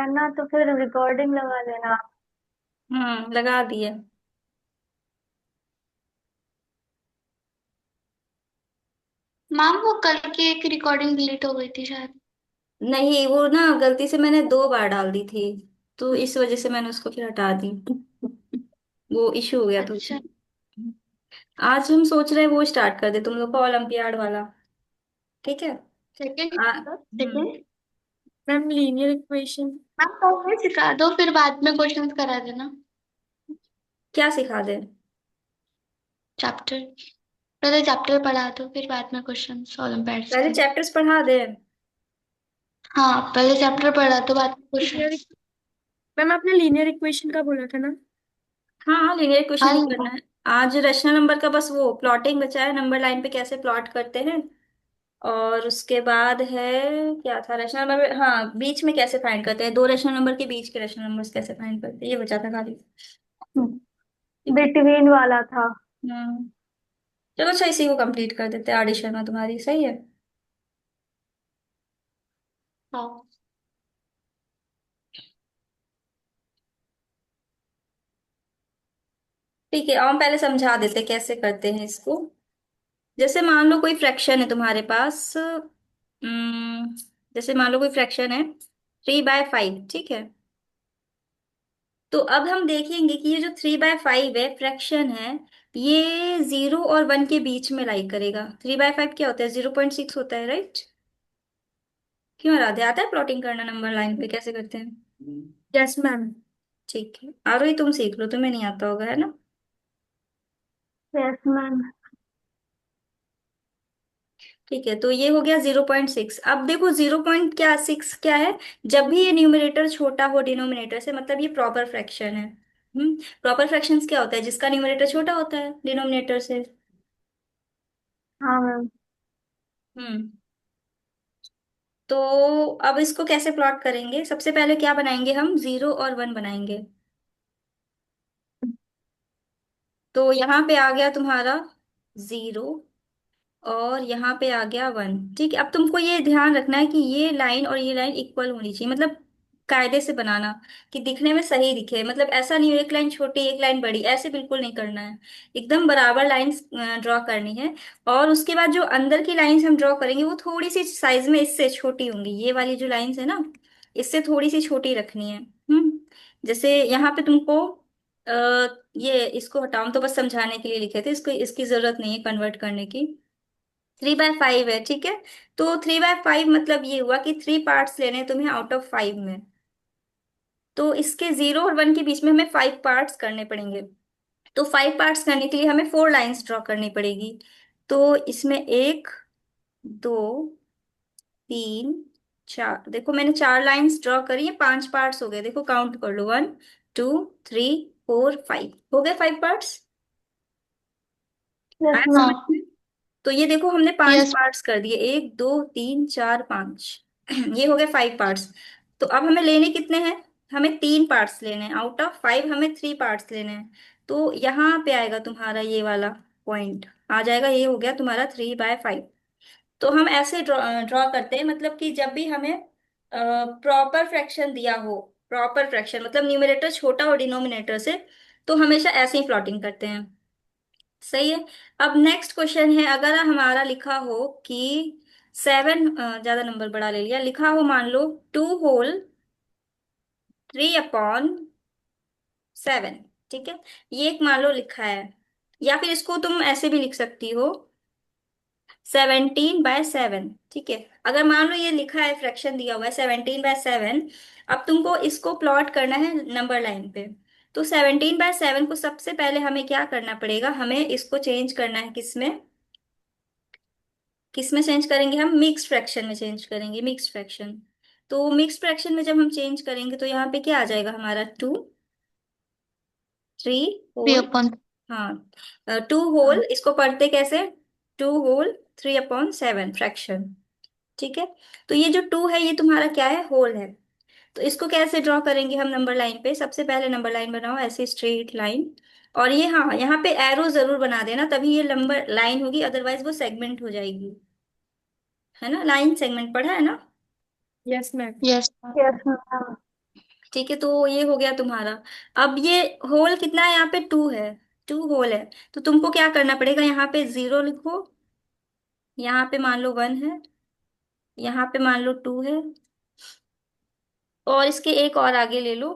करना तो फिर रिकॉर्डिंग लगा देना। लगा दिए। मैम वो कल की एक रिकॉर्डिंग डिलीट हो गई थी शायद। नहीं, वो ना गलती से मैंने 2 बार डाल दी थी, तो इस वजह से मैंने उसको फिर हटा दी। वो इशू हो गया तो अच्छा। आज हम सोच रहे हैं वो स्टार्ट कर दे तुम लोग का ओलंपियाड वाला। ठीक है। सेकंड। हम्म। Second. Ma'am linear equation. Ma'am पहले सिखा दो फिर बाद में क्वेश्चंस करा देना। क्या सिखा दे? चैप्टर। पहले चैप्टर पढ़ा दो फिर बाद में क्वेश्चंस ओलंपियाड्स पहले के। चैप्टर्स पढ़ा दे। हाँ पहले चैप्टर पढ़ा दो बाद में लीनियर। क्वेश्चंस। मैम आपने लीनियर इक्वेशन का बोला था ना। हाँ, लिनियर क्वेश्चन ही हाँ। करना है। आज रैशनल नंबर का बस वो प्लॉटिंग बचा है, नंबर लाइन पे कैसे प्लॉट करते हैं। और उसके बाद है, क्या था रैशनल नंबर, हाँ बीच में कैसे फाइंड करते हैं, 2 रैशनल नंबर के बीच के रैशनल नंबर्स कैसे फाइंड करते हैं, ये बचा था खाली। ठीक है। बिटवीन वाला था। हम्म। चलो अच्छा, इसी को कंप्लीट कर देते हैं, ऑडिशन में तुम्हारी सही है। हाँ। ठीक है, और हम पहले समझा देते हैं कैसे करते हैं इसको। जैसे मान लो कोई फ्रैक्शन है तुम्हारे पास, जैसे मान लो कोई फ्रैक्शन है 3/5, ठीक है। तो अब हम देखेंगे कि ये जो 3/5 है, फ्रैक्शन है, ये 0 और 1 के बीच में लाई करेगा। 3/5 क्या होता है? 0.6 होता है, राइट? क्यों आराध्या, आता है प्लॉटिंग करना नंबर लाइन पे कैसे करते हैं? Yes ma'am. ठीक है, आरोही तुम सीख लो, तुम्हें नहीं आता होगा है ना। Yes ma'am. ठीक है, तो ये हो गया 0.6। अब देखो 0 क्या 6 क्या है? जब भी ये न्यूमरेटर छोटा हो डिनोमिनेटर से, मतलब ये प्रॉपर फ्रैक्शन है। प्रॉपर फ्रैक्शंस क्या होता है? जिसका न्यूमरेटर छोटा होता है डिनोमिनेटर से। हाँ मैम। हम्म। तो अब इसको कैसे प्लॉट करेंगे? सबसे पहले क्या बनाएंगे हम? 0 और 1 बनाएंगे। तो यहाँ पे आ गया तुम्हारा 0, और यहाँ पे आ गया 1। ठीक है, अब तुमको ये ध्यान रखना है कि ये लाइन और ये लाइन इक्वल होनी चाहिए, मतलब कायदे से बनाना कि दिखने में सही दिखे। मतलब ऐसा नहीं हो एक लाइन छोटी एक लाइन बड़ी, ऐसे बिल्कुल नहीं करना है। एकदम बराबर लाइंस ड्रॉ करनी है। और उसके बाद जो अंदर की लाइंस हम ड्रॉ करेंगे वो थोड़ी सी साइज में इससे छोटी होंगी। ये वाली जो लाइंस है ना, इससे थोड़ी सी छोटी रखनी है। जैसे यहाँ पे तुमको ये इसको हटाऊं तो बस समझाने के लिए लिखे थे, इसको इसकी जरूरत नहीं है कन्वर्ट करने की। 3/5 है, ठीक है। तो 3/5 मतलब ये हुआ कि 3 पार्ट्स लेने हैं तुम्हें आउट ऑफ 5 में। तो इसके 0 और 1 के बीच में हमें 5 पार्ट्स करने पड़ेंगे। तो 5 पार्ट्स करने के लिए हमें 4 लाइंस ड्रॉ करनी पड़ेगी। तो इसमें 1, 2, 3, 4, देखो मैंने 4 लाइंस ड्रॉ करी है, 5 पार्ट्स हो गए, देखो काउंट कर लो, 1, 2, 3, 4, 5 हो गए 5 पार्ट्स। यस आया समझ मैम। हाँ। में? तो ये देखो हमने पांच यस। पार्ट्स कर दिए, 1, 2, 3, 4, 5। ये हो गए 5 पार्ट्स। तो अब हमें लेने कितने हैं? हमें 3 पार्ट्स लेने हैं आउट ऑफ 5, हमें 3 पार्ट्स लेने हैं। तो यहाँ पे आएगा तुम्हारा ये वाला पॉइंट आ जाएगा, ये हो गया तुम्हारा 3/5। तो हम ऐसे ड्रॉ ड्रॉ करते हैं, मतलब कि जब भी हमें प्रॉपर फ्रैक्शन दिया हो, प्रॉपर फ्रैक्शन मतलब न्यूमरेटर छोटा हो डिनोमिनेटर से, तो हमेशा ऐसे ही प्लॉटिंग करते हैं। सही है। अब नेक्स्ट क्वेश्चन है, अगर हमारा लिखा हो कि 7, ज्यादा नंबर बड़ा ले लिया, लिखा हो मान लो 2 होल 3/7। ठीक है, ये एक मान लो लिखा है। या फिर इसको तुम ऐसे भी लिख सकती हो, 17/7। ठीक है, अगर मान लो ये लिखा है, फ्रैक्शन दिया हुआ है 17/7। अब तुमको इसको प्लॉट करना है नंबर लाइन पे। तो 17/7 को सबसे पहले हमें क्या करना पड़ेगा? हमें इसको चेंज करना है किसमें? किसमें चेंज करेंगे हम? मिक्स्ड फ्रैक्शन में चेंज करेंगे, मिक्स्ड फ्रैक्शन। तो मिक्स्ड फ्रैक्शन में जब हम चेंज करेंगे तो यहाँ पे क्या आ जाएगा हमारा? 2, 3 होल। 3/। हाँ, 2 होल, इसको पढ़ते कैसे? 2 होल 3/7 फ्रैक्शन। ठीक है। तो ये जो 2 है ये तुम्हारा क्या है? होल है। तो इसको कैसे ड्रॉ करेंगे हम नंबर लाइन पे? सबसे पहले नंबर लाइन बनाओ ऐसे स्ट्रेट लाइन। और ये, हाँ यहाँ पे एरो जरूर बना देना, तभी ये नंबर लाइन होगी, अदरवाइज वो सेगमेंट हो जाएगी। है ना, लाइन सेगमेंट पढ़ा है ना। Yes ma'am. Yes. Yes ma'am. ठीक है, तो ये हो गया तुम्हारा। अब ये होल कितना है, यहाँ पे 2 है, 2 होल है। तो तुमको क्या करना पड़ेगा, यहाँ पे 0 लिखो, यहाँ पे मान लो 1 है, यहाँ पे मान लो 2 है, और इसके एक और आगे ले लो,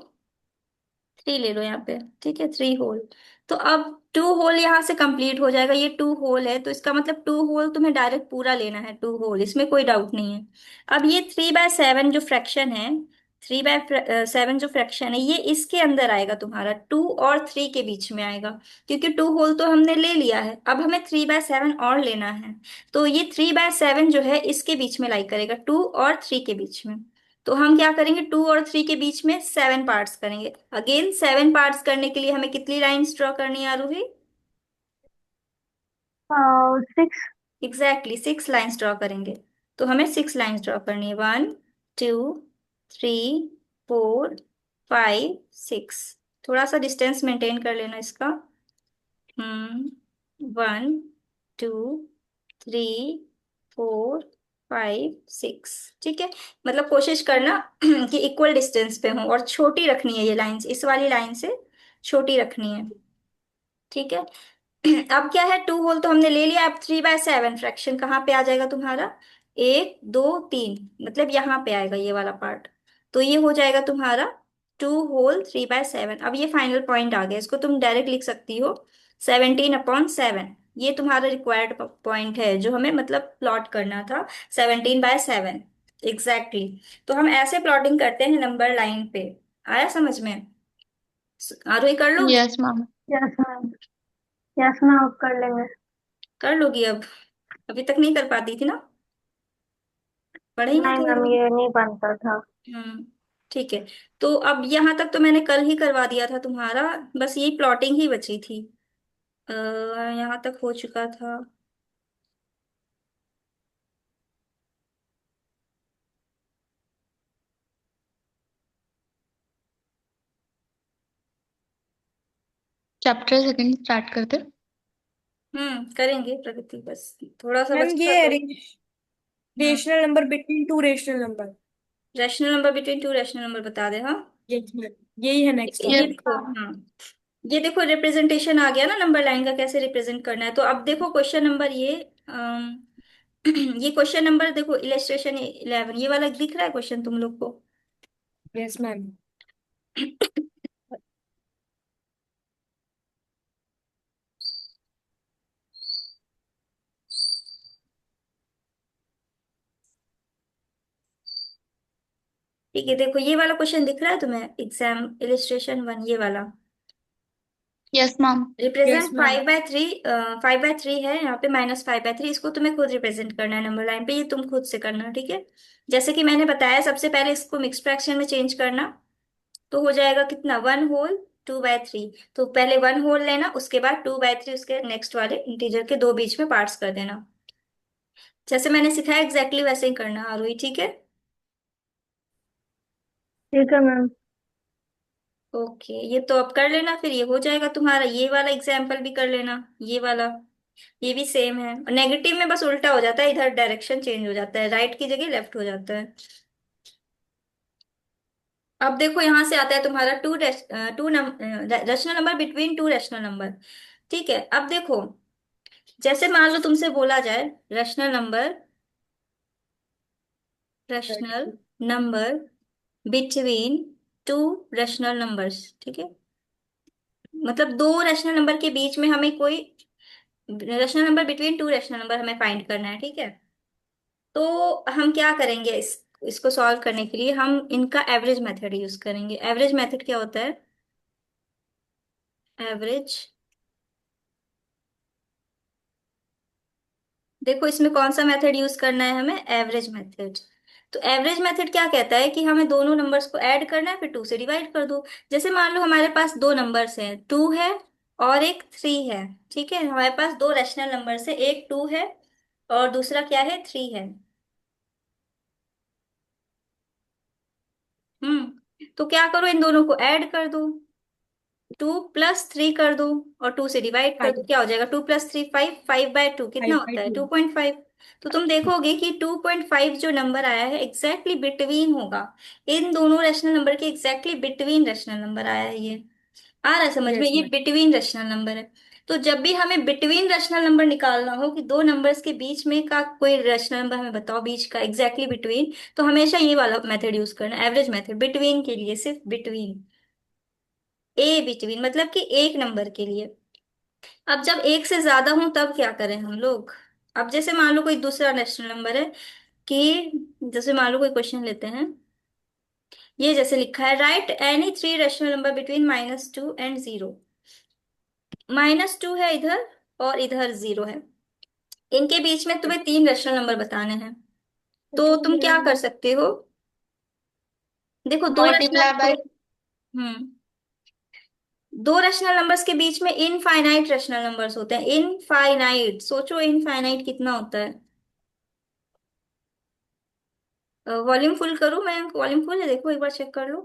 3 ले लो यहाँ पे। ठीक है, 3 होल। तो अब 2 होल यहाँ से कंप्लीट हो जाएगा, ये 2 होल है, तो इसका मतलब 2 होल तुम्हें डायरेक्ट पूरा लेना है, 2 होल, इसमें कोई डाउट नहीं है। अब ये 3/7 जो फ्रैक्शन है, 3/7 जो फ्रैक्शन है, ये इसके अंदर आएगा तुम्हारा, 2 और 3 के बीच में आएगा। क्योंकि 2 होल तो हमने ले लिया है, अब हमें 3/7 और लेना है। तो ये 3/7 जो है इसके बीच में लाई करेगा, 2 और 3 के बीच में। तो हम क्या करेंगे, 2 और 3 के बीच में 7 पार्ट्स करेंगे। अगेन 7 पार्ट्स करने के लिए हमें कितनी लाइंस ड्रॉ करनी है आरोही? 6। एग्जैक्टली 6 लाइंस ड्रॉ करेंगे। तो हमें 6 लाइंस ड्रॉ करनी है, 1 2 3 4 5 6। थोड़ा सा डिस्टेंस मेंटेन कर लेना इसका। 1 2 3 4 5 6। ठीक है, मतलब कोशिश करना कि इक्वल डिस्टेंस पे हो, और छोटी रखनी है ये लाइंस, इस वाली लाइन से छोटी रखनी है। ठीक है। अब क्या है, 2 होल तो हमने ले लिया, अब 3/7 फ्रैक्शन कहाँ पे आ जाएगा तुम्हारा, 1 2 3, मतलब यहाँ पे आएगा ये वाला पार्ट। तो ये हो जाएगा तुम्हारा 2 होल 3/7। अब ये फाइनल पॉइंट आ गया, इसको तुम डायरेक्ट लिख सकती हो 17/7। ये तुम्हारा रिक्वायर्ड पॉइंट है जो हमें मतलब प्लॉट करना था, 17/7 एग्जैक्टली। तो हम ऐसे प्लॉटिंग करते हैं नंबर लाइन पे। आया समझ में? आरोही कर लो, yes ma'am. Yes ma'am. Yes ma'am, अब कर लेंगे। कर लोगी अब? अभी तक नहीं कर पाती थी ना, पढ़े ही नहीं नहीं थे मैम, अभी। ये नहीं बनता था। हम्म, ठीक है। तो अब यहाँ तक तो मैंने कल ही करवा दिया था तुम्हारा, बस यही प्लॉटिंग ही बची थी। यहाँ तक हो चुका था। चैप्टर सेकंड स्टार्ट करते। करेंगे प्रगति, बस थोड़ा सा मैम, बचा ये तो। हम्म, rational number between two rational number. Rational number between 2 rational number बता दे, हाँ। यही है नेक्स्ट ये यस टॉपिक। देखो, मैम। हाँ, ये देखो रिप्रेजेंटेशन आ गया ना, नंबर लाइन का कैसे रिप्रेजेंट करना है। तो अब देखो क्वेश्चन नंबर ये ये क्वेश्चन नंबर देखो, इलेस्ट्रेशन 11, ये वाला दिख रहा है क्वेश्चन तुम लोग को? Yes ma'am. ठीक है, देखो ये वाला क्वेश्चन दिख रहा है तुम्हें, एग्जाम इलिस्ट्रेशन 1, ये वाला। Yes ma'am. Yes represent ma'am. 5/3, 5/3 है यहाँ पे, -5/3, इसको तुम्हें खुद रिप्रेजेंट करना है नंबर लाइन पे, ये तुम खुद से करना, ठीक है। जैसे कि मैंने बताया, सबसे पहले इसको मिक्स फ्रैक्शन में चेंज करना। तो हो जाएगा कितना, 1 होल 2/3। तो पहले 1 होल लेना, उसके बाद 2/3 उसके नेक्स्ट वाले इंटीजर के दो बीच में पार्ट्स कर देना। जैसे मैंने सिखाया एग्जैक्टली वैसे ही करना आरोही, ठीक है। ठीक है मैम। ओके, ये तो अब कर लेना, फिर ये हो जाएगा तुम्हारा। ये वाला एग्जाम्पल भी कर लेना, ये वाला, ये भी सेम है। और नेगेटिव में बस उल्टा हो जाता है, इधर डायरेक्शन चेंज हो जाता है, राइट की जगह लेफ्ट हो जाता है। अब देखो यहाँ से आता है तुम्हारा to rational number between 2 rational number. ठीक है, अब देखो, जैसे मान लो तुमसे बोला जाए rational number between 2 rational numbers. ठीक है, मतलब दो रैशनल नंबर के बीच में हमें कोई rational number between 2 rational number हमें फाइंड करना है, ठीक है। तो हम क्या करेंगे, इसको सॉल्व करने के लिए हम इनका एवरेज मेथड यूज करेंगे। एवरेज मेथड क्या होता है, एवरेज, देखो इसमें कौन सा मेथड यूज करना है हमें, एवरेज मेथड। तो एवरेज मेथड क्या कहता है कि हमें दोनों नंबर्स को ऐड करना है, फिर 2 से डिवाइड कर दो। जैसे मान लो हमारे पास दो नंबर्स हैं, 2 है और एक 3 है। ठीक है, हमारे पास दो रैशनल नंबर्स है, एक 2 है और दूसरा क्या है, 3 है। तो क्या करो, इन दोनों को ऐड कर दो, 2 + 3 कर दो और 2 से डिवाइड कर दो। 5। क्या हो जाएगा, 2 + 3 5, 5/2 कितना होता है, 5/2। 2.5। तो तुम देखोगे कि 2.5 जो नंबर आया है एग्जैक्टली बिटवीन होगा, इन दोनों रैशनल नंबर के एग्जैक्टली बिटवीन रैशनल नंबर आया है ये। आ रहा है समझ में, यस ये मैम। बिटवीन रैशनल नंबर है। तो जब भी हमें बिटवीन रैशनल नंबर निकालना हो कि दो नंबर्स के बीच में का कोई रैशनल नंबर हमें बताओ बीच का एग्जैक्टली बिटवीन, तो हमेशा ये वाला मेथड यूज करना, एवरेज मेथड, बिटवीन के लिए सिर्फ बिटवीन, ए बिटवीन मतलब कि एक नंबर के लिए। अब जब एक से ज्यादा हो तब क्या करें हम लोग। अब जैसे मान लो कोई दूसरा रैशनल नंबर है कि, जैसे मान लो कोई क्वेश्चन लेते हैं, ये जैसे लिखा है right any three rational number between -2 and 0। -2 है इधर और इधर 0 है, इनके बीच में तुम्हें तीन रैशनल नंबर बताने हैं। तो तुम क्या कर सकते हो, देखो दो रैशनल, मल्टीप्लाई बाय हम्म, दो रैशनल नंबर्स के बीच में इनफाइनाइट रैशनल नंबर्स होते हैं, इनफाइनाइट, सोचो इनफाइनाइट कितना होता है। वॉल्यूम फुल करूँ मैं, वॉल्यूम फुल है देखो एक बार चेक कर लो।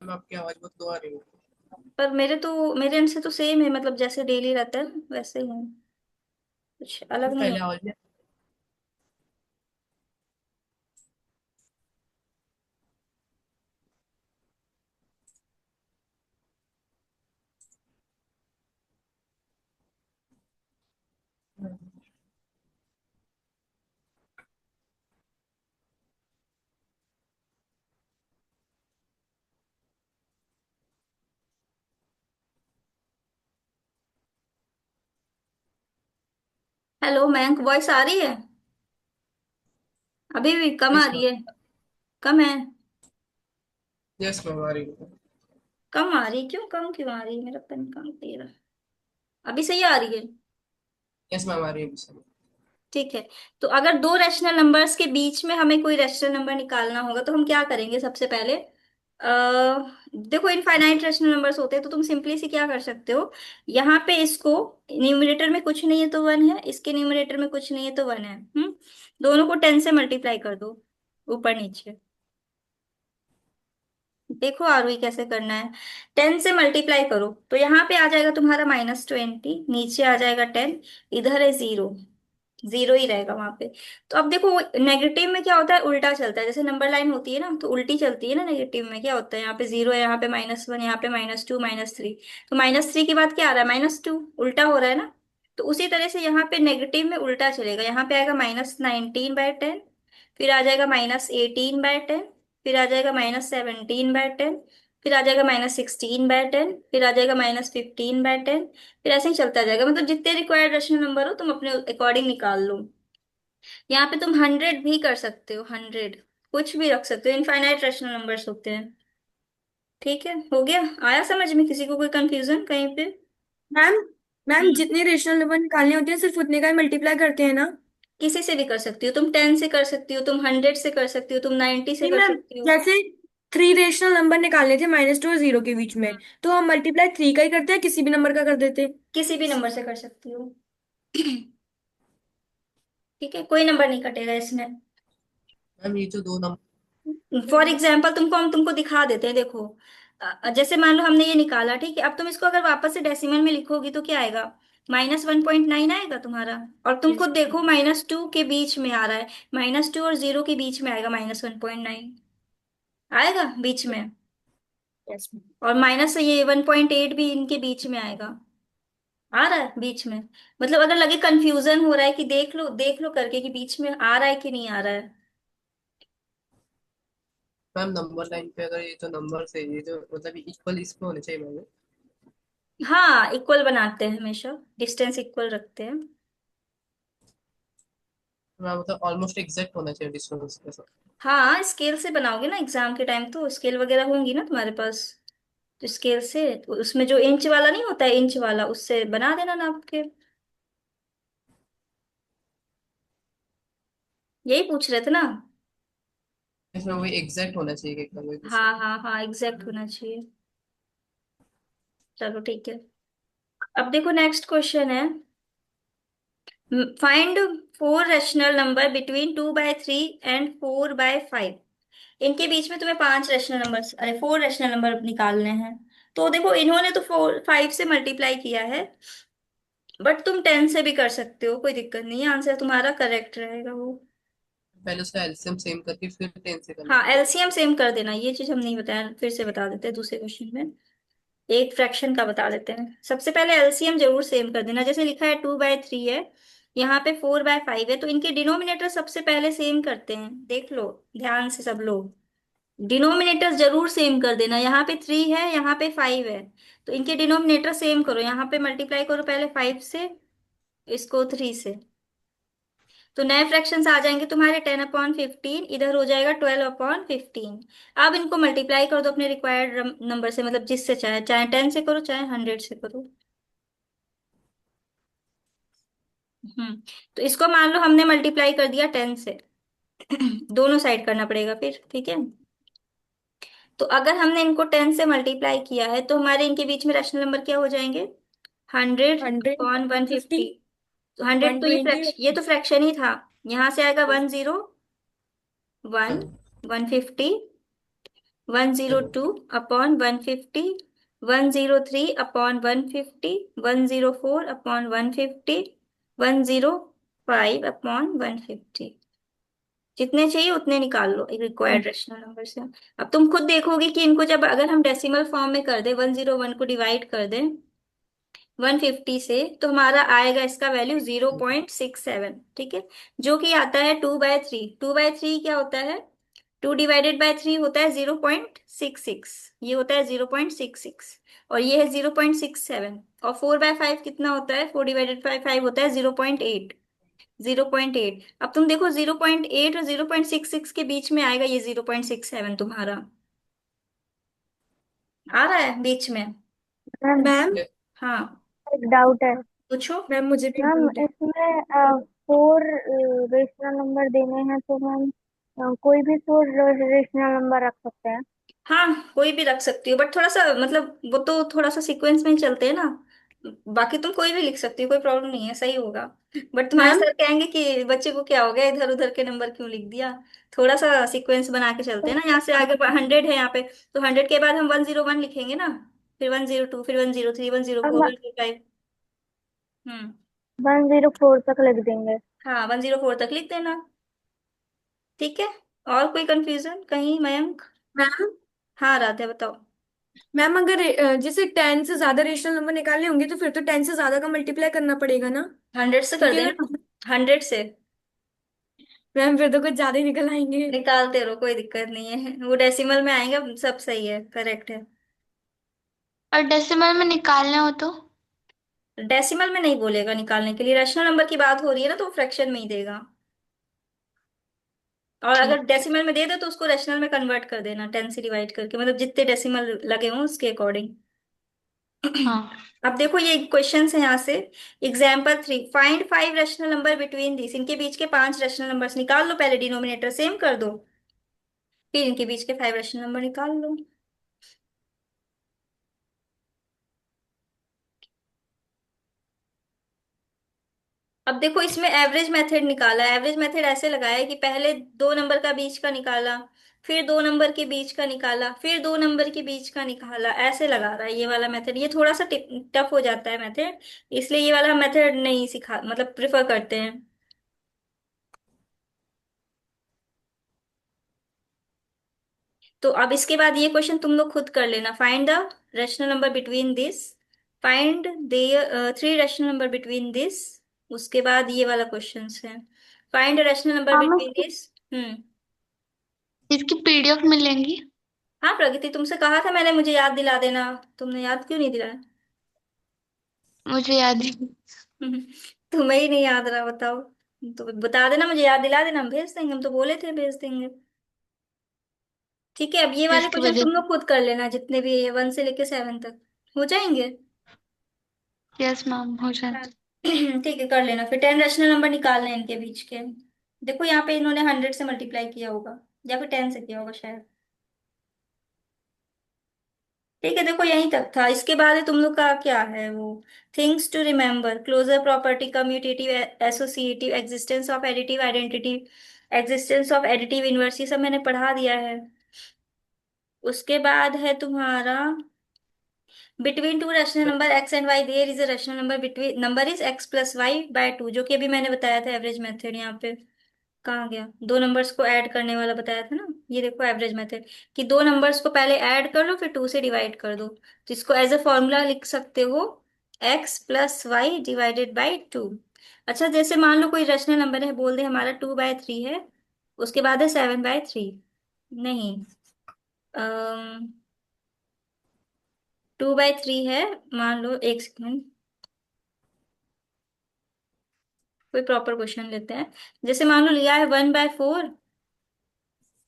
मैम आपकी आवाज बहुत लो आ रही है। पर मेरे एंड से तो सेम है, मतलब जैसे डेली रहता है वैसे ही है, कुछ अलग नहीं है। पहले आवाज में। हेलो मयंक, वॉइस आ रही है? अभी भी कम आ यस रही मैम। है? कम है? यस मैम आ रही है। कम आ रही, क्यों कम क्यों आ रही है, मेरा पेन काम दे रहा है। अभी सही आ रही है? यस मैम आ रही है सर। ठीक है। तो अगर दो रैशनल नंबर्स के बीच में हमें कोई रैशनल नंबर निकालना होगा तो हम क्या करेंगे सबसे पहले, देखो इनफाइनाइट रैशनल नंबर्स होते हैं तो तुम सिंपली से क्या कर सकते हो, यहाँ पे इसको, न्यूमरेटर में कुछ नहीं है तो 1 है, इसके न्यूमरेटर में कुछ नहीं है तो 1 है, दोनों को 10 से मल्टीप्लाई कर दो, ऊपर नीचे। देखो आरोही कैसे करना है, 10 से मल्टीप्लाई करो तो यहाँ पे आ जाएगा तुम्हारा -20, नीचे आ जाएगा 10, इधर है 0, 0 ही रहेगा वहां पे। तो अब देखो नेगेटिव में क्या होता है, उल्टा चलता है, जैसे नंबर लाइन होती है ना तो उल्टी चलती है ना, नेगेटिव में क्या होता है, यहाँ पे 0 है, यहाँ पे -1, यहाँ पे -2, -3, तो -3 के बाद क्या आ रहा है, -2, उल्टा हो रहा है ना। तो उसी तरह से यहाँ पे नेगेटिव में उल्टा चलेगा, यहाँ पे आएगा -19/10, फिर आ जाएगा -18/10, फिर आ जाएगा -17/10, फिर आ जाएगा -16/10, फिर आ जाएगा -15/10, फिर ऐसे ही चलता जाएगा, मतलब जितने रिक्वायर्ड रैशनल नंबर हो तुम अपने अकॉर्डिंग निकाल लो। यहाँ पे तुम 100 भी कर सकते हो, 100 कुछ भी रख सकते हो, इनफाइनाइट रैशनल नंबर्स होते हैं। ठीक है, हो गया, आया समझ में, किसी को कोई कंफ्यूजन कहीं पे? मैम, मैम हम्म, जितने रेशनल नंबर निकालने होते हैं सिर्फ उतने का ही मल्टीप्लाई करते हैं ना? किसी से भी कर सकती हो, तुम 10 से कर सकती हो, तुम 100 से कर सकती हो, तुम 90 से नहीं कर मैम, सकती हो। जैसे थ्री रेशनल नंबर निकालने थे -2 और 0 के बीच में, तो हम मल्टीप्लाई 3 का ही करते हैं, किसी भी नंबर का कर देते? किसी भी नंबर से कर सकती हो। ठीक है, कोई नंबर नहीं कटेगा इसमें। मैम ये जो दो नंबर। फॉर एग्जाम्पल हम तुमको दिखा देते हैं, देखो जैसे मान लो हमने ये निकाला, ठीक है, अब तुम इसको अगर वापस से डेसिमल में लिखोगी तो क्या आएगा, -1.9 आएगा तुम्हारा। और तुम यस खुद देखो -2 के बीच में आ रहा है, -2 और 0 के बीच में आएगा, -1.9 आएगा बीच में, यस मैम। और माइनस ये 1.8 भी इनके बीच में आएगा, आ रहा है बीच में। मतलब अगर लगे कंफ्यूजन हो रहा है कि देख लो करके कि बीच में आ रहा है कि नहीं आ रहा है। मैम नंबर लाइन पे अगर ये जो नंबर है ये जो मतलब इक्वल इसमें होने चाहिए मैम। हाँ, इक्वल बनाते हैं हमेशा, डिस्टेंस इक्वल रखते हैं। मैम मतलब ऑलमोस्ट एग्जैक्ट होना चाहिए डिस्टेंस के साथ। हाँ, स्केल से बनाओगे ना एग्जाम के टाइम, तो स्केल वगैरह होंगी ना तुम्हारे पास, तो स्केल से, तो उसमें जो इंच वाला नहीं होता है, इंच वाला, उससे बना देना नाप के। यही पूछ रहे थे ना? इसमें वही एग्जैक्ट होना चाहिए एकदम वही पूछ रहा हाँ हाँ हाँ, एग्जैक्ट होना चाहिए। चलो ठीक है। अब देखो नेक्स्ट क्वेश्चन है, find 4 rational number between 2/3 and 4/5। इनके बीच में तुम्हें 5 रैशनल नंबर, अरे 4 रैशनल नंबर निकालने हैं। तो देखो इन्होंने तो 4 5 से मल्टीप्लाई किया है, बट तुम 10 से भी कर सकते हो, कोई दिक्कत नहीं है, आंसर तुम्हारा करेक्ट रहेगा वो। पहले उसका एलसीएम सेम करके फिर 10 से करना हाँ, पड़ेगा। एलसीएम सेम कर देना, ये चीज हम नहीं बताया, फिर से बता देते हैं दूसरे क्वेश्चन में। एक फ्रैक्शन का बता देते हैं, सबसे पहले एलसीएम जरूर सेम कर देना। जैसे लिखा है 2/3 है, यहाँ पे 4/5 है, तो इनके डिनोमिनेटर सबसे पहले सेम करते हैं, देख लो ध्यान से सब लोग। डिनोमिनेटर जरूर सेम कर देना, यहाँ पे 3 है, यहाँ पे 5 है, तो इनके डिनोमिनेटर सेम करो, यहाँ पे मल्टीप्लाई करो पहले 5 से, इसको 3 से, तो नए फ्रैक्शंस आ जाएंगे तुम्हारे 10/15, इधर हो जाएगा 12/15। अब इनको मल्टीप्लाई कर दो अपने रिक्वायर्ड नंबर से, मतलब जिससे चाहे, चाहे 10 से करो चाहे 100 से करो। हम्म। तो इसको मान लो हमने मल्टीप्लाई कर दिया 10 से, दोनों साइड करना पड़ेगा फिर, ठीक है। तो अगर हमने इनको 10 से मल्टीप्लाई किया है तो हमारे इनके बीच में रैशनल नंबर क्या हो जाएंगे? 150, 100/150। तो 100 वन तो ट्वेंटी ये तो फ्रैक्शन ही था, यहाँ से आएगा 10, 1, 150, 102/150, 103/150, 104/150, 105/150। जितने चाहिए उतने निकाल लो एक रिक्वायर्ड रेशनल नंबर से। अब तुम खुद देखोगे कि इनको जब अगर हम डेसिमल फॉर्म में कर दे, 101 को डिवाइड कर दें 150 से, तो हमारा आएगा इसका वैल्यू 0.67, ठीक है, जो कि आता है 2/3। 2/3 क्या होता है? 2/3 होता है 0.66, ये होता है 0.66, और ये है 0.67। और 4/5 कितना होता है? 4/5 होता है 0.8। 0.8, अब तुम देखो 0.8 और 0.66 के बीच में आएगा ये 0.67 तुम्हारा, आ रहा है बीच में। Ma'am, ma'am. हाँ, एक डाउट है। पूछो। मैम मुझे भी मैम डाउट है। इसमें 4 रेशनल नंबर देने हैं, तो मैम कोई भी 4 रेशनल नंबर रख सकते हैं? हाँ, कोई भी रख सकती हो, बट थोड़ा सा मतलब वो तो थोड़ा सा सीक्वेंस में ही चलते हैं ना, बाकी तुम कोई भी लिख सकती हो, कोई प्रॉब्लम नहीं है, सही होगा। बट तुम्हारे मैम सर कहेंगे कि बच्चे को क्या हो गया, इधर उधर के नंबर क्यों लिख दिया। थोड़ा सा सीक्वेंस बना के चलते हैं ना, यहाँ से आगे 100 है यहाँ पे, तो 100 के बाद हम 101 लिखेंगे ना, फिर 102, फिर 103, 104, हम 105। हम्म। 104 तक लिख देंगे। हाँ, 104 तक लिख देना, ठीक है। और कोई कंफ्यूजन कहीं, मयंक? मैम हाँ, राधे बताओ। मैम अगर जैसे 10 से ज्यादा रेशनल नंबर निकालने होंगे तो फिर तो 10 से ज्यादा का मल्टीप्लाई करना पड़ेगा ना। 100 से कर क्योंकि देना, अगर 100 से मैम फिर तो कुछ ज्यादा ही निकल आएंगे। निकालते रहो, कोई दिक्कत नहीं है, वो डेसिमल में आएंगे, सब सही है, करेक्ट है। और डेसिमल में निकालना हो तो? डेसिमल में नहीं बोलेगा निकालने के लिए, रैशनल नंबर की बात हो रही है ना, तो फ्रैक्शन में ही देगा। और अगर ठीक। डेसिमल में दे दे तो उसको रैशनल में कन्वर्ट कर देना, 10 से डिवाइड करके, मतलब जितने डेसिमल लगे हों उसके अकॉर्डिंग। हाँ। अब देखो ये क्वेश्चन है यहाँ से। Example 3, find 5 rational number between this, इनके बीच के 5 रैशनल नंबर्स निकाल लो, पहले डिनोमिनेटर सेम कर दो, फिर इनके बीच के 5 रैशनल नंबर निकाल लो। अब देखो इसमें एवरेज मेथड निकाला, एवरेज मेथड ऐसे लगाया है कि पहले 2 नंबर का बीच का निकाला, फिर 2 नंबर के बीच का निकाला, फिर 2 नंबर के बीच का निकाला, ऐसे लगा रहा है ये वाला मेथड। ये थोड़ा सा टफ हो जाता है मेथड, इसलिए ये वाला मेथड नहीं सिखा, मतलब प्रिफर करते हैं। तो अब इसके बाद ये क्वेश्चन तुम लोग खुद कर लेना, find the rational number between this, find the 3 rational number between this. उसके बाद ये वाला क्वेश्चन है, फाइंड रैशनल नंबर हाँ मैं बिटवीन दिस। हम्म। इसकी पीडीएफ मिलेंगी? हाँ प्रगति, तुमसे कहा था मैंने, मुझे याद दिला देना, तुमने याद क्यों नहीं दिलाया? मुझे याद ही नहीं। तुम्हें ही नहीं याद रहा, बताओ। तो बता देना, मुझे याद दिला देना, हम भेज देंगे, हम तो बोले थे भेज देंगे। ठीक है, अब ये वाले इसकी क्वेश्चन वजह तुम लोग खुद कर लेना, जितने भी है 1 से लेके 7 तक हो जाएंगे। यस मैम, हो हाँ। जाए। ठीक है, कर लेना, फिर 10 रैशनल नंबर निकालने हैं इनके बीच के। देखो यहाँ पे इन्होंने 100 से मल्टीप्लाई किया होगा, या फिर 10 से किया होगा शायद। ठीक है, देखो यहीं तक था, इसके बाद है तुम लोग का क्या है वो, things to remember, closure property, commutative, associative, existence of additive identity, existence of additive inverse, ये सब मैंने पढ़ा दिया है। उसके बाद है तुम्हारा between two rational number x and y there is a rational number between number is x plus y by two, जो कि अभी मैंने बताया था एवरेज मेथड। यहाँ पे कहाँ गया, दो नंबर्स को ऐड करने वाला बताया था ना, ये देखो एवरेज मेथड, कि दो नंबर्स को पहले ऐड कर लो फिर टू से डिवाइड कर दो, तो इसको एज अ फॉर्मूला लिख सकते हो x plus y divided by two. अच्छा, जैसे मान लो कोई रैशनल नंबर है, बोल दे हमारा 2/3 है, उसके बाद है 7/3, नहीं 2/3 है, मान लो, एक सेकेंड, कोई प्रॉपर क्वेश्चन लेते हैं। जैसे मान लो लिया है 1/4,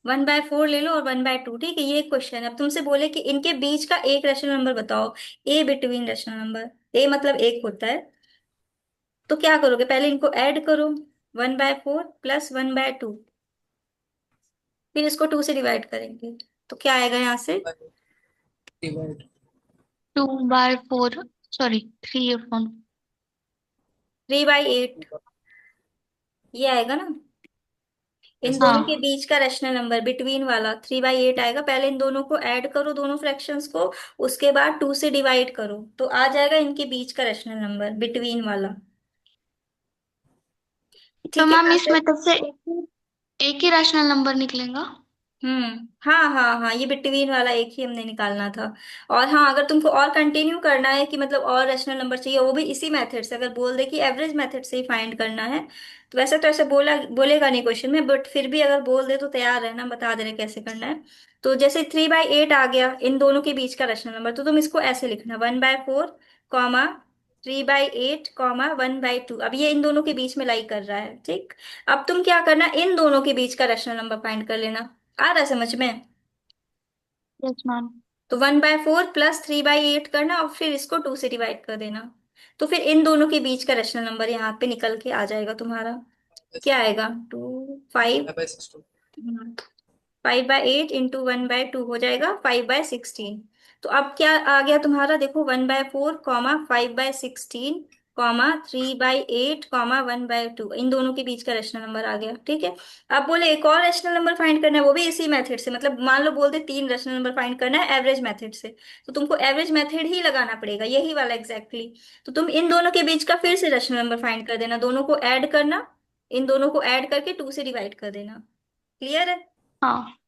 1/4 ले लो और 1/2, ठीक है, ये एक क्वेश्चन है। अब तुमसे बोले कि इनके बीच का एक रैशनल नंबर बताओ, ए बिटवीन रैशनल नंबर, ए मतलब एक होता है, तो क्या करोगे, पहले इनको ऐड करो, 1/4 प्लस 1/2, फिर इसको 2 से डिवाइड करेंगे, तो क्या आएगा यहाँ से, डिवाइड 2/4, सॉरी 3/4। 3/8, ये आएगा ना। इन ऐसा दोनों के हाँ। बीच का रैशनल नंबर बिटवीन वाला 3/8 आएगा, पहले इन दोनों को ऐड करो, दोनों फ्रैक्शंस को, उसके बाद 2 से डिवाइड करो, तो आ जाएगा इनके बीच का रैशनल नंबर बिटवीन वाला। तो ठीक है मैम यहाँ इस पे। मेथड से एक ही रैशनल नंबर निकलेगा। हाँ हाँ हाँ, ये बिटवीन वाला एक ही हमने निकालना था। और हाँ, अगर तुमको और कंटिन्यू करना है कि मतलब और रैशनल नंबर चाहिए, वो भी इसी मेथड से, अगर बोल दे कि एवरेज मेथड से ही फाइंड करना है, तो वैसे तो ऐसे बोलेगा नहीं क्वेश्चन में, बट फिर भी अगर बोल दे तो तैयार रहना, बता दे रहे कैसे करना है। तो जैसे 3/8 आ गया इन दोनों के बीच का रैशनल नंबर, तो तुम इसको ऐसे लिखना, 1/4 कॉमा 3/8 कॉमा 1/2। अब ये इन दोनों के बीच में लाई कर रहा है, ठीक। अब तुम क्या करना, इन दोनों के बीच का रैशनल नंबर फाइंड कर लेना। आ रहा है समझ में। Yes ma'am. तो 1/4 प्लस 3/8 करना और फिर इसको 2 से डिवाइड कर देना, तो फिर इन दोनों के बीच का रैशनल नंबर यहाँ पे निकल के आ जाएगा तुम्हारा। क्या आएगा, 2 5, 5/16। 5/8 इंटू 1/2 हो जाएगा 5/16। तो अब क्या आ गया तुम्हारा, देखो 1/4 कॉमा 5/16 कॉमा 3/8 कॉमा 1/2, इन दोनों के बीच का रेशनल नंबर आ गया, ठीक है। अब बोले एक और रेशनल नंबर फाइंड करना है, वो भी इसी मेथड से, मतलब मान लो बोलते तीन रेशनल नंबर फाइंड करना है एवरेज मेथड से, तो तुमको एवरेज मेथड ही लगाना पड़ेगा, यही वाला एग्जैक्टली तो तुम इन दोनों के बीच का फिर से रेशनल नंबर फाइंड कर देना, दोनों को ऐड करना, इन दोनों को ऐड करके 2 से डिवाइड कर देना। क्लियर है। हाँ।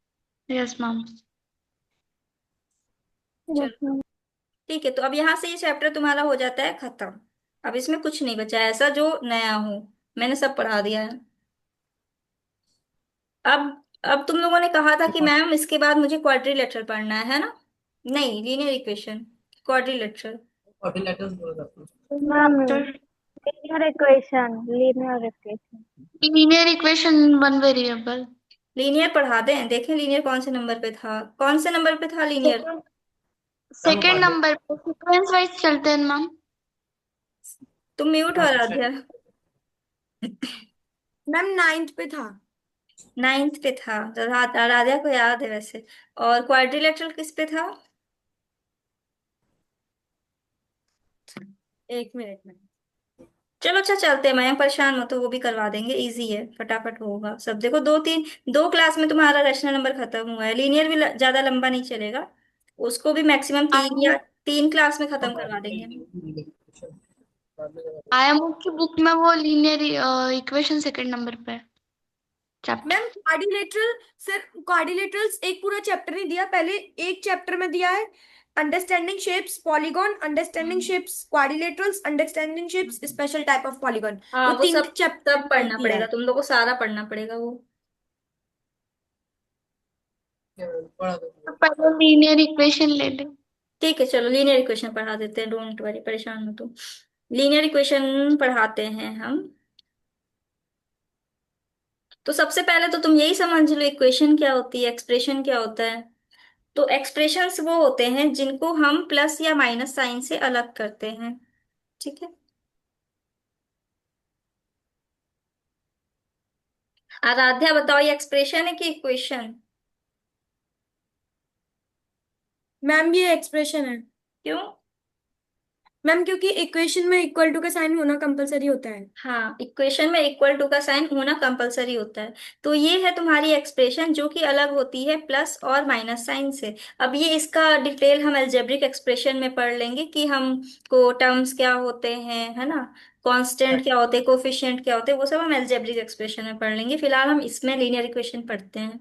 Yes ma'am. चलो, ठीक है, तो अब यहाँ से ये चैप्टर तुम्हारा हो जाता है खत्म। अब इसमें कुछ नहीं बचा है ऐसा जो नया हो, मैंने सब पढ़ा दिया है। अब तुम लोगों ने कहा था कि मैम इसके बाद मुझे क्वाड्रिलेटरल पढ़ना है ना, नहीं लीनियर इक्वेशन, क्वाड्रिलेटरल। क्वाड्रिलेटरल्स बोल रहा हूँ। Ma'am chapter linear equation. Linear equation one variable. Linear पढ़ा दें, देखें लीनियर कौन से नंबर पे था, कौन से नंबर पे था लीनियर। सेकेंड मैम सेकेंड पढ़ नंबर पे सीक्वेंस वाइज चलते हैं मैम। तुम म्यूट हो रहा था। मैम 9th पे था। 9th पे था, तो राधा को याद है वैसे। और क्वाड्रिलेटरल किस पे था। 1 मिनट में। चलो अच्छा, चलते हैं, मैं परेशान मत हो, वो भी करवा देंगे, इजी है, फटाफट होगा सब। देखो दो क्लास में तुम्हारा रैशनल नंबर खत्म हुआ है, लीनियर भी ज्यादा लंबा नहीं चलेगा, उसको भी मैक्सिमम आई एम 3 क्लास में खत्म करवा देंगे हम। आई एम की बुक में वो लीनियर इक्वेशन सेकेंड नंबर पे ma'am chapter. Quadrilateral, sir quadrilaterals एक पूरा चैप्टर नहीं दिया, पहले एक चैप्टर में दिया है understanding shapes polygon, understanding shapes quadrilaterals, understanding shapes special type of polygon. हाँ, वो वो तीन सब चैप्टर सब में पढ़ना दिया पड़ेगा, है। तुम लोग को सारा पढ़ना पड़ेगा वो। पढ़ा दो। तो पहले लीनियर इक्वेशन ले ले। ठीक है, चलो लीनियर इक्वेशन पढ़ा देते हैं, डोंट वरी, परेशान मत हो। लीनियर इक्वेशन पढ़ाते हैं हम। तो सबसे पहले तो तुम यही समझ लो इक्वेशन क्या होती है, एक्सप्रेशन क्या होता है। तो एक्सप्रेशंस वो होते हैं जिनको हम प्लस या माइनस साइन से अलग करते हैं, ठीक है। आराध्या बताओ, ये एक्सप्रेशन है कि इक्वेशन। मैम ये एक्सप्रेशन है। क्यों। मैम क्योंकि इक्वेशन में इक्वल टू का साइन होना कंपलसरी होता है। हाँ, इक्वेशन में इक्वल टू का साइन होना कंपलसरी होता है। तो ये है तुम्हारी एक्सप्रेशन जो कि अलग होती है प्लस और माइनस साइन से। अब ये इसका डिटेल हम अलजेब्रिक एक्सप्रेशन में पढ़ लेंगे कि हम को टर्म्स क्या होते हैं, है ना, कांस्टेंट क्या होते हैं, कोफिशिएंट क्या होते हैं, वो सब हम अलजेब्रिक एक्सप्रेशन में पढ़ लेंगे। फिलहाल हम इसमें लीनियर इक्वेशन पढ़ते हैं।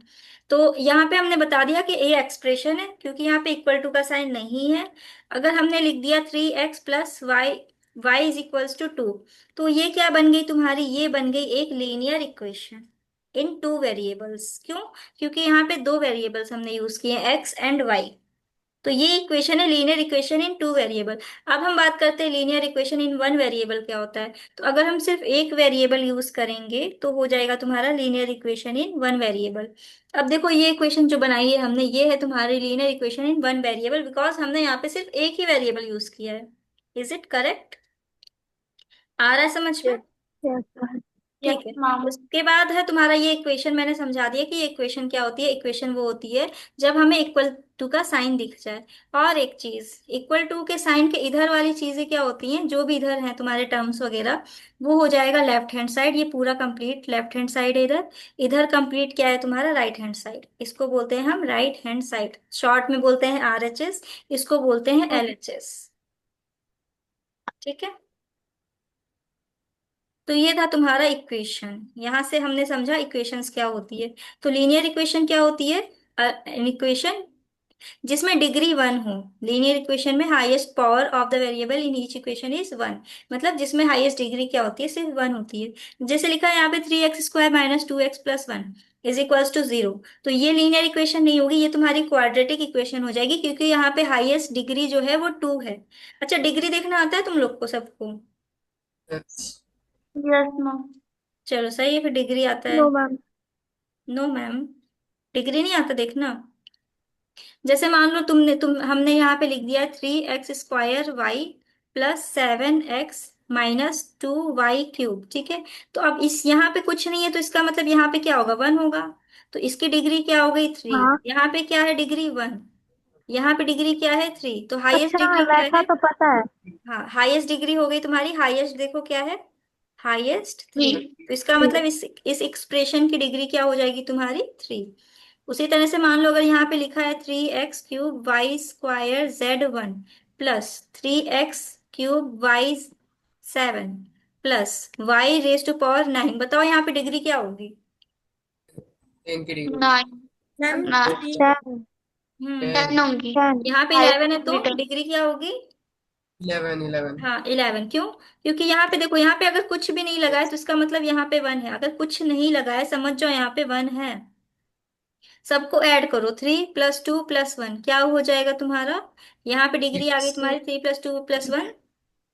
तो यहाँ पे हमने बता दिया कि ये एक्सप्रेशन है क्योंकि यहाँ पे इक्वल टू का साइन नहीं है। अगर हमने लिख दिया 3x plus y is equals to 2, तो ये क्या बन गई तुम्हारी, ये बन गई एक linear equation in two variables. क्यों? क्योंकि यहाँ पे दो वेरिएबल्स हमने यूज किए हैं, एक्स एंड वाई। तो ये इक्वेशन है linear equation in two variable. अब हम बात करते हैं linear equation in one variable क्या होता है। तो अगर हम सिर्फ एक वेरिएबल यूज करेंगे तो हो जाएगा तुम्हारा linear equation in one variable. अब देखो ये इक्वेशन जो बनाई है हमने, ये है तुम्हारी linear equation in one variable, because हमने यहाँ पे सिर्फ एक ही वेरिएबल यूज किया है। Is it correct? आ रहा है समझ में? यस यस यस ठीक है। मैम। उसके बाद है तुम्हारा ये इक्वेशन, मैंने समझा दिया कि ये इक्वेशन क्या होती है। इक्वेशन वो होती है जब हमें इक्वल टू का साइन दिख जाए। और एक चीज, इक्वल टू के साइन के इधर वाली चीजें क्या होती हैं, जो भी इधर हैं तुम्हारे टर्म्स वगैरह, वो हो जाएगा लेफ्ट हैंड साइड। ये पूरा कंप्लीट लेफ्ट हैंड साइड है इधर। इधर कंप्लीट क्या है तुम्हारा, राइट हैंड साइड। इसको बोलते हैं हम राइट हैंड साइड, शॉर्ट में बोलते हैं RHS, इसको बोलते हैं LHS। ठीक है। तो ये था तुम्हारा इक्वेशन। यहां से हमने समझा इक्वेशंस क्या होती है। तो लीनियर इक्वेशन क्या होती है, इक्वेशन जिसमें डिग्री वन हो। लीनियर इक्वेशन में highest power of the variable in each equation is one. मतलब जिसमें हाईएस्ट डिग्री क्या होती है, सिर्फ वन होती है। जैसे लिखा है यहाँ पे 3x² minus 2x+1 is equals to 0। तो ये लीनियर इक्वेशन नहीं होगी, ये तुम्हारी क्वाड्रेटिक इक्वेशन हो जाएगी क्योंकि यहाँ पे हाईएस्ट डिग्री जो है वो 2 है। अच्छा, डिग्री देखना आता है तुम लोग को सबको? Yes. Yes ma'am. चलो सही है, फिर डिग्री आता है। No ma'am. No ma'am, degree नहीं आता देखना। जैसे मान लो हमने यहाँ पे लिख दिया 3x² y plus 7x minus 2y³। ठीक है। तो अब इस यहाँ पे कुछ नहीं है तो इसका मतलब यहाँ पे क्या होगा, 1 होगा। तो इसकी डिग्री क्या हो गई, 3। हाँ, यहाँ पे क्या है, डिग्री 1। यहाँ पे डिग्री क्या है, 3। तो हाईएस्ट अच्छा डिग्री क्या वैसा है? तो पता है। हाँ, हाईएस्ट डिग्री हो गई तुम्हारी। हाईएस्ट देखो क्या है, हाईएस्ट 3। थ्री। तो इसका मतलब इस एक्सप्रेशन की डिग्री क्या हो जाएगी तुम्हारी, 3। उसी तरह से मान लो अगर यहाँ पे लिखा है 3x³ y² z1 plus 3x³ y7 plus y⁻⁹ बताओ यहाँ पे डिग्री क्या होगी? 10 की डिग्री। नाइन। मैम ना। 10 हम्म 10 10, होंगी। यहाँ पे हाईएस्ट 11 है तो रिटर्न। डिग्री क्या होगी? 11, 11। हाँ, 11। क्यों? क्योंकि यहाँ पे देखो, यहाँ पे अगर कुछ भी नहीं लगा है तो इसका मतलब यहाँ पे 1 है। अगर कुछ नहीं लगा है समझ जाओ यहाँ पे 1 है। सबको ऐड करो, 3 + 2 + 1 क्या हो जाएगा तुम्हारा? यहाँ पे डिग्री आ गई 6। तुम्हारी 3 + 2 + 1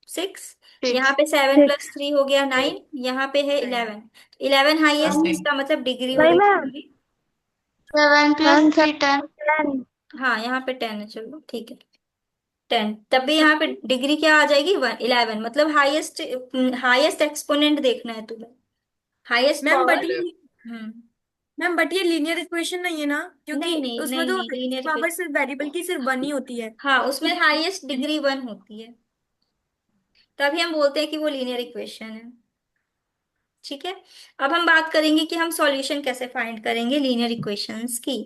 6। यहाँ सिक्स। पे 7 + 3 हो गया 6 9। यहाँ पे है 11। 11 हाईएस्ट, मैम इसका मतलब डिग्री हो वही गई मैम। तुम्हारी। 7 + 3 10। 10। हाँ, यहाँ पे 10 है, चलो ठीक है 10। तब भी यहाँ पे डिग्री क्या आ जाएगी, 11। मतलब हाईएस्ट, हाईएस्ट एक्सपोनेंट देखना है तुम्हें, हाईएस्ट मैम बट पावर। ये हम्म मैम बट ये लीनियर इक्वेशन नहीं है ना, क्योंकि नहीं नहीं उसमें नहीं तो नहीं, लीनियर पावर इक्वेशन। सिर्फ वेरिएबल की सिर्फ वन ही होती है। हाँ, उसमें हाईएस्ट डिग्री 1 होती है, तभी हम बोलते हैं कि वो लीनियर इक्वेशन है। ठीक है। अब हम बात करेंगे कि हम सॉल्यूशन कैसे फाइंड करेंगे लीनियर इक्वेशंस की।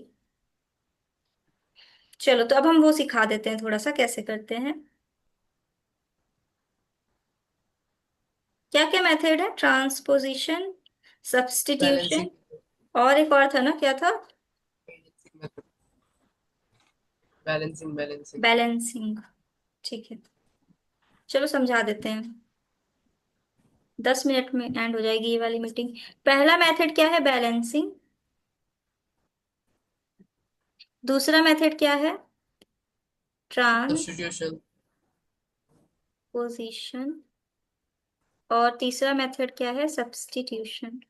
चलो, तो अब हम वो सिखा देते हैं थोड़ा सा कैसे करते हैं। क्या क्या मेथड है, ट्रांसपोजिशन, सब्स्टिट्यूशन, बैलेंसिंग। और एक और था ना, क्या था? Balancing balancing. बैलेंसिंग। ठीक है, चलो समझा देते हैं। 10 मिनट में एंड हो जाएगी ये वाली मीटिंग। पहला मेथड क्या है, बैलेंसिंग। दूसरा मेथड क्या है, ट्रांसपोजिशन। सब्स्टिट्यूशन। और तीसरा मेथड क्या है, सब्स्टिट्यूशन।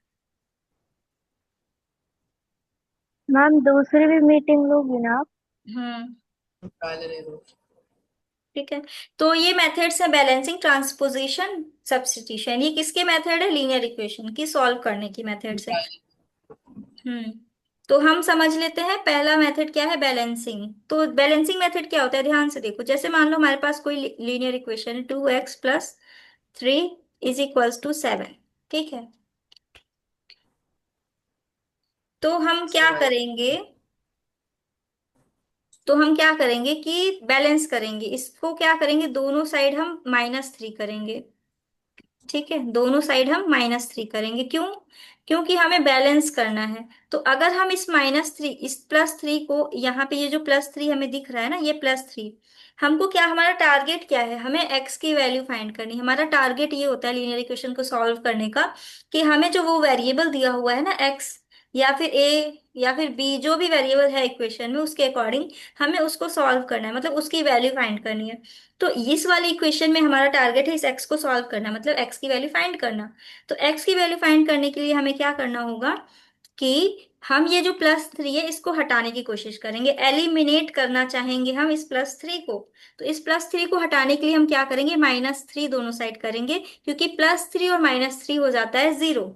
मैम दूसरी भी मीटिंग लोगी ना आप? हम्म पहले नहीं दो। ठीक है। तो ये मेथड्स है, बैलेंसिंग, ट्रांसपोजिशन, सब्स्टिट्यूशन। ये किसके मेथड है, लीनियर इक्वेशन की सॉल्व करने की मेथड्स है। हम्म तो हम समझ लेते हैं पहला मेथड क्या है, बैलेंसिंग। तो बैलेंसिंग मेथड क्या होता है, ध्यान से देखो। जैसे मान लो हमारे पास कोई लीनियर इक्वेशन है, 2x+3 इज इक्वल्स टू 7, ठीक है। तो हम क्या सर करेंगे, तो हम क्या करेंगे कि बैलेंस करेंगे इसको, क्या करेंगे, दोनों साइड हम -3 करेंगे, ठीक है। दोनों साइड हम -3 करेंगे, क्यों? क्योंकि हमें बैलेंस करना है। तो अगर हम इस -3, इस +3 को, यहाँ पे ये जो +3 हमें दिख रहा है ना, ये +3, हमको क्या, हमारा टारगेट क्या है, हमें x की वैल्यू फाइंड करनी है। हमारा टारगेट ये होता है लीनियर इक्वेशन को सॉल्व करने का, कि हमें जो वो वेरिएबल दिया हुआ है ना, x या फिर a या फिर b, जो भी वेरिएबल है इक्वेशन में, उसके अकॉर्डिंग हमें उसको सॉल्व करना है, मतलब उसकी वैल्यू फाइंड करनी है। तो इस वाले इक्वेशन में हमारा टारगेट है इस x को सॉल्व करना, मतलब x की वैल्यू फाइंड करना। तो x की वैल्यू फाइंड करने के लिए हमें क्या करना होगा कि हम ये जो +3 है इसको हटाने की कोशिश करेंगे, एलिमिनेट करना चाहेंगे हम इस +3 को। तो इस +3 को हटाने के लिए हम क्या करेंगे, -3 दोनों साइड करेंगे, क्योंकि +3 और -3 हो जाता है 0।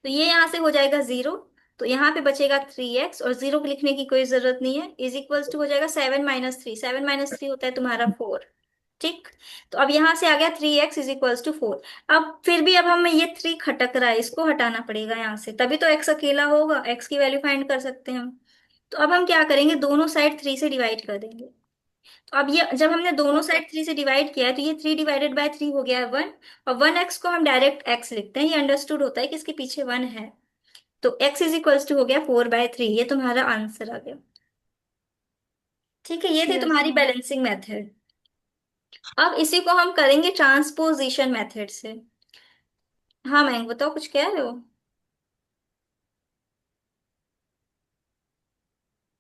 तो ये यहाँ से हो जाएगा 0। तो यहाँ पे बचेगा 3x, और 0 लिखने की कोई जरूरत नहीं है, इज इक्वल्स टू हो जाएगा 7 - 3, 7 - 3 होता है तुम्हारा 4, ठीक। तो अब यहां से आ गया 3x = 4। अब फिर भी अब हमें ये 3 खटक रहा है, इसको हटाना पड़ेगा यहाँ से, तभी तो x अकेला होगा, x की वैल्यू फाइंड कर सकते हैं हम। तो अब हम क्या करेंगे, दोनों साइड 3 से डिवाइड कर देंगे। तो अब ये जब हमने दोनों साइड 3 से डिवाइड किया है, तो ये 3 ÷ 3 हो गया है 1। और 1x को हम डायरेक्ट x लिखते हैं, ये अंडरस्टूड होता है कि इसके पीछे 1 है। तो x = हो गया 4/3, ये तुम्हारा आंसर आ गया, ठीक है। ये थी यस तुम्हारी मैम। Balancing method. अब इसी को हम करेंगे ट्रांसपोजिशन मेथड से। हाँ मैंग, बताओ कुछ कह रहे हो।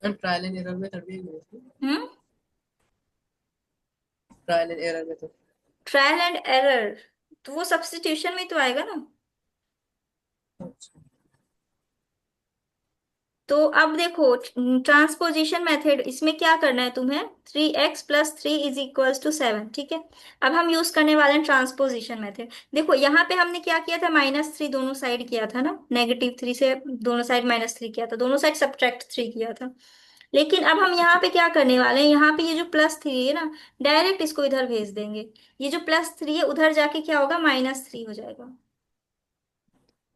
ट्रायल एंड एरर में तभी हम्म। ट्रायल एंड एरर में तो ट्रायल एंड एरर, तो वो सब्स्टिट्यूशन में तो आएगा ना। अच्छा। तो अब देखो, ट्रांसपोजिशन मेथड, इसमें क्या करना है तुम्हें, 3x + 3 = 7, ठीक है। अब हम यूज करने वाले हैं ट्रांसपोजिशन मेथड। देखो यहाँ पे हमने क्या किया था, -3 दोनों साइड किया था ना, -3 से दोनों साइड -3 किया था, दोनों साइड सब्ट्रैक्ट 3 किया था। लेकिन अब हम यहाँ पे क्या करने वाले हैं, यहाँ पे ये जो +3 है ना, डायरेक्ट इसको इधर भेज देंगे। ये जो +3 है उधर जाके क्या होगा, -3 हो जाएगा।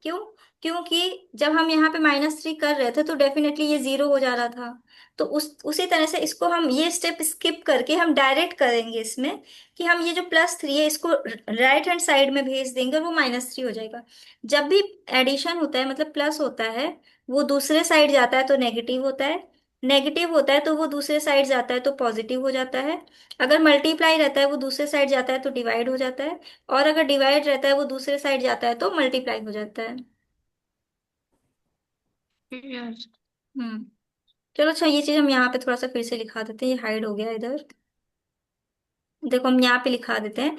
क्यों? क्योंकि जब हम यहाँ पे -3 कर रहे थे तो डेफिनेटली ये 0 हो जा रहा था। तो उसी तरह से इसको हम ये स्टेप स्किप करके हम डायरेक्ट करेंगे इसमें, कि हम ये जो +3 है इसको राइट हैंड साइड में भेज देंगे और वो -3 हो जाएगा। जब भी एडिशन होता है, मतलब प्लस होता है, वो दूसरे साइड जाता है तो नेगेटिव होता है, नेगेटिव होता है तो वो दूसरे साइड जाता है तो पॉजिटिव हो जाता है। अगर मल्टीप्लाई रहता है वो दूसरे साइड जाता है तो डिवाइड हो जाता है। और अगर डिवाइड रहता है वो दूसरे साइड जाता है तो मल्टीप्लाई हो जाता है। यस। हम्म। चलो अच्छा, ये चीज हम यहाँ पे थोड़ा सा फिर से लिखा देते हैं, ये हाइड हो गया इधर। देखो हम यहाँ पे लिखा देते हैं,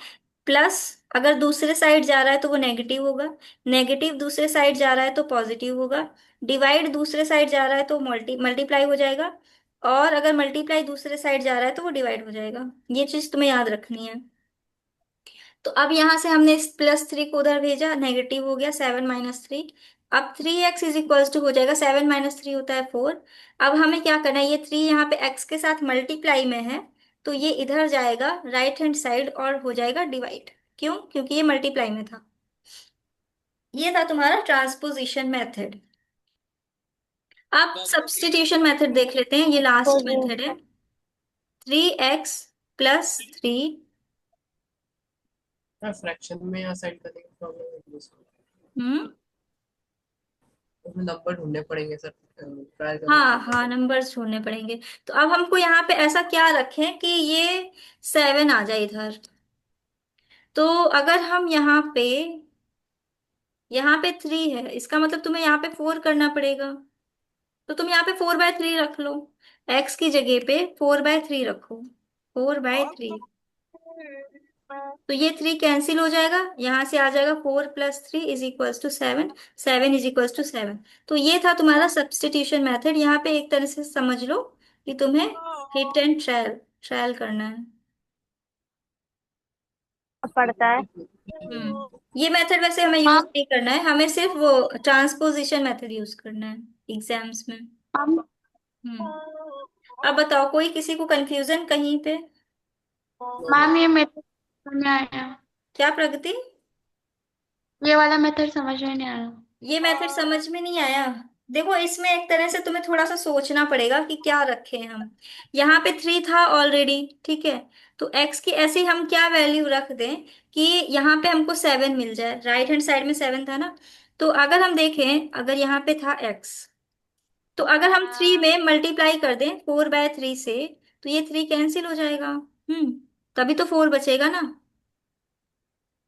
प्लस अगर दूसरे साइड जा रहा है तो वो नेगेटिव होगा, नेगेटिव दूसरे साइड जा रहा है तो पॉजिटिव होगा, डिवाइड दूसरे साइड जा रहा है तो मल्टीप्लाई हो जाएगा, और अगर मल्टीप्लाई दूसरे साइड जा रहा है तो वो डिवाइड हो जाएगा। ये चीज तुम्हें याद रखनी है। तो अब यहां से हमने इस +3 को उधर भेजा, नेगेटिव हो गया 7 - 3। अब 3x हो जाएगा, 7 - 3 होता है 4। अब हमें क्या करना है, ये 3 यहाँ पे x के साथ मल्टीप्लाई में है, तो ये इधर जाएगा राइट हैंड साइड और हो जाएगा डिवाइड। क्यों? क्योंकि ये मल्टीप्लाई में था। ये था तुम्हारा ट्रांसपोजिशन मेथड। अब सब्स्टिट्यूशन मेथड देख लेते हैं, ये लास्ट मेथड है। 3x + 3। फ्रैक्शन में या साइड करने की प्रॉब्लम है इसमें। हम्म। उसमें नंबर ढूंढने पड़ेंगे सर, ट्रायल करने हाँ पड़ेगा हाँ, तो। नंबर्स छोड़ने पड़ेंगे। तो अब हमको यहाँ पे ऐसा क्या रखें कि ये 7 आ जाए इधर। तो अगर हम यहाँ पे 3 है, इसका मतलब तुम्हें यहाँ पे 4 करना पड़ेगा। तो तुम यहाँ पे 4/3 रख लो, x की जगह पे 4/3 रखो, 4/3। तो ये 3 कैंसिल हो जाएगा, यहाँ से आ जाएगा 4 + 3 = 7, 7 = 7। तो ये था तुम्हारा सब्स्टिट्यूशन मेथड। यहाँ पे एक तरह से समझ लो कि तुम्हें हिट एंड ट्रायल ट्रायल करना है। पड़ता है। ये मेथड वैसे हमें यूज हाँ नहीं करना है, हमें सिर्फ वो ट्रांसपोजिशन मेथड यूज करना है एग्जाम्स में। हम अब बताओ, कोई किसी को कंफ्यूजन कहीं पे? मैम ये मेथड समझ में आया, क्या प्रगति? ये वाला मेथड समझ में नहीं आया। ये मेथड समझ में नहीं आया? देखो, इसमें एक तरह से तुम्हें थोड़ा सा सोचना पड़ेगा कि क्या रखें हम। यहाँ पे 3 था ऑलरेडी, ठीक है, तो x की ऐसी हम क्या वैल्यू रख दें कि यहाँ पे हमको 7 मिल जाए। राइट हैंड साइड में 7 था ना, तो अगर हम देखें, अगर यहाँ पे था x, तो अगर हम 3 में मल्टीप्लाई कर दें 4/3 से, तो ये 3 कैंसिल हो जाएगा। तभी तो 4 बचेगा ना।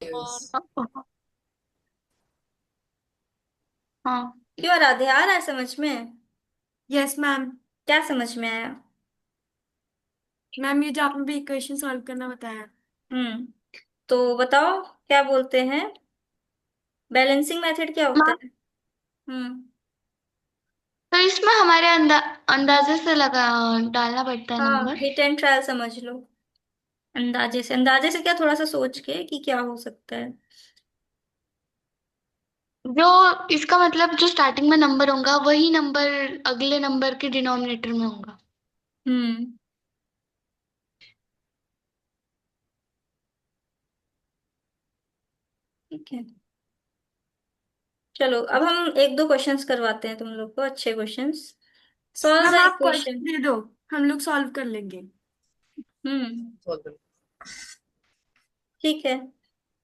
Yes. हाँ क्यों राधे, आ रहा है समझ में? Yes ma'am. क्या समझ में आया? मैम ये जो आपने भी इक्वेशन सॉल्व करना बताया। हम्म तो बताओ, क्या बोलते हैं, बैलेंसिंग मेथड क्या होता मैम, है? हम्म तो इसमें हमारे अंदाजे से लगा डालना पड़ता है हाँ, नंबर। हिट एंड ट्रायल समझ लो। अंदाजे से क्या, थोड़ा सा सोच के कि क्या हो सकता है। जो इसका मतलब जो स्टार्टिंग में नंबर होगा वही नंबर अगले नंबर के डिनोमिनेटर में होगा। हम्म ठीक है, चलो अब हम एक दो क्वेश्चंस करवाते हैं तुम लोग को, अच्छे क्वेश्चंस। सॉल्व मैम द आप इक्वेशन। क्वेश्चन दे दो, हम लोग सॉल्व कर लेंगे। हम्म Solve करो। ठीक है,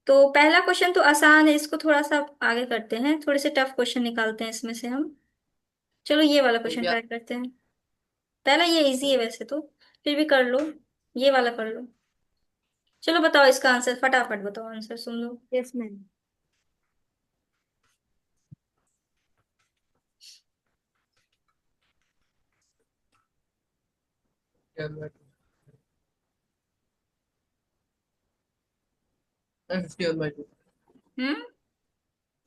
तो पहला क्वेश्चन तो आसान है, इसको थोड़ा सा आगे करते हैं, थोड़े से टफ क्वेश्चन निकालते हैं इसमें से हम। चलो ये वाला ये क्वेश्चन भी ट्राई करते हैं। पहला ये इजी है वैसे तो, फिर भी कर लो, ये वाला कर लो। चलो बताओ इसका आंसर, फटाफट बताओ आंसर, सुन लो। Yes ma'am. क्या बात है? 51/2। हम्म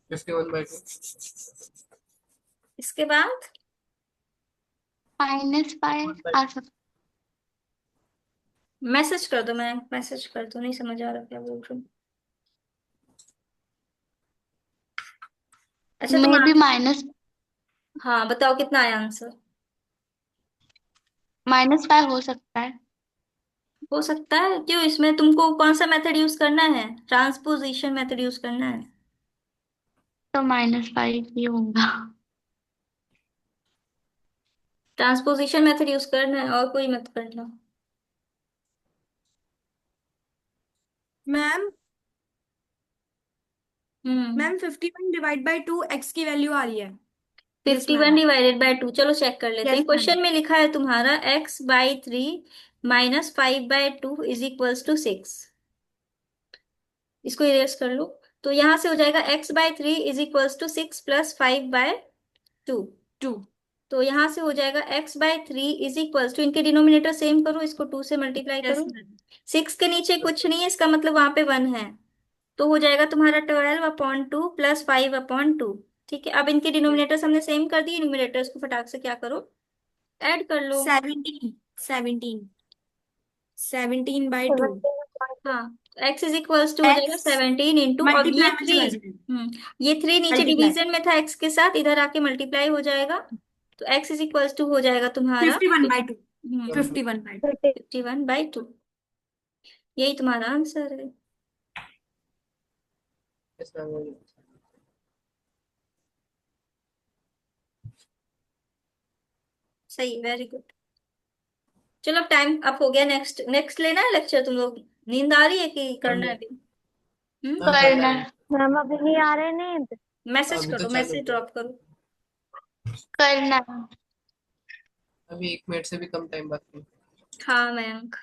51/2। इसके बाद -5 आ सकता। मैसेज कर दो, मैं मैसेज कर दो, नहीं समझ आ रहा क्या बोल रही हूँ। अच्छा तुम मे भी माइनस हाँ बताओ कितना आया आंसर। -5 हो सकता है। हो सकता है, क्यों, इसमें तुमको कौन सा मेथड यूज करना है? ट्रांसपोजिशन मेथड यूज करना है। तो -5 ही होगा। ट्रांसपोजिशन मेथड यूज करना है, और कोई मत करना। मैम हम्म मैम 51/2 एक्स की वैल्यू आ रही है। Yes 51 ma'am. डिवाइडेड बाय 2, चलो चेक कर लेते यस हैं। मैम। क्वेश्चन में लिखा है तुम्हारा x/3 -5/2 इज इक्वल्स टू 6। इसको इरेज कर लो, तो यहां से हो जाएगा x/3 is equals to 6 plus 5/2। 2। तो यहां से हो जाएगा x/3 इज इक्वल्स टू, इनके डिनोमिनेटर सेम करो, इसको 2 से मल्टीप्लाई यस करो। मैम। 6 के नीचे कुछ नहीं है, इसका मतलब वहां पे 1 है, तो हो जाएगा तुम्हारा 12/2 प्लस 5/2। ठीक है, अब इनके डिनोमिनेटर्स हमने सेम कर दिए, न्यूमिनेटर्स को फटाक से क्या करो, ऐड कर लो। 17। 17। 17/2। 17 हाँ, x इज इक्वल्स टू हो जाएगा एक्स 17 इंटू, और ये मल्टीप्लाई में 3, चला जाएगा। ये 3 नीचे मल्टीप्लाई। डिवीजन में था x के साथ, इधर आके मल्टीप्लाई हो जाएगा, तो x इज इक्वल्स टू हो जाएगा तुम्हारा 51/2। 51/2। 51/2। यही तुम्हारा आंसर है। इसमें सही, वेरी गुड। चलो टाइम अप हो गया, नेक्स्ट नेक्स्ट लेना है लेक्चर तुम लोग? नींद आ रही है कि करना है अभी? हाँ करना करना है। है। मैम अभी नहीं आ रहे नींद। मैसेज अभी तो करो, चालू मैसेज है। ड्रॉप करो। करना है। अभी 1 मिनट से भी कम टाइम बाकी है। हाँ मयंक।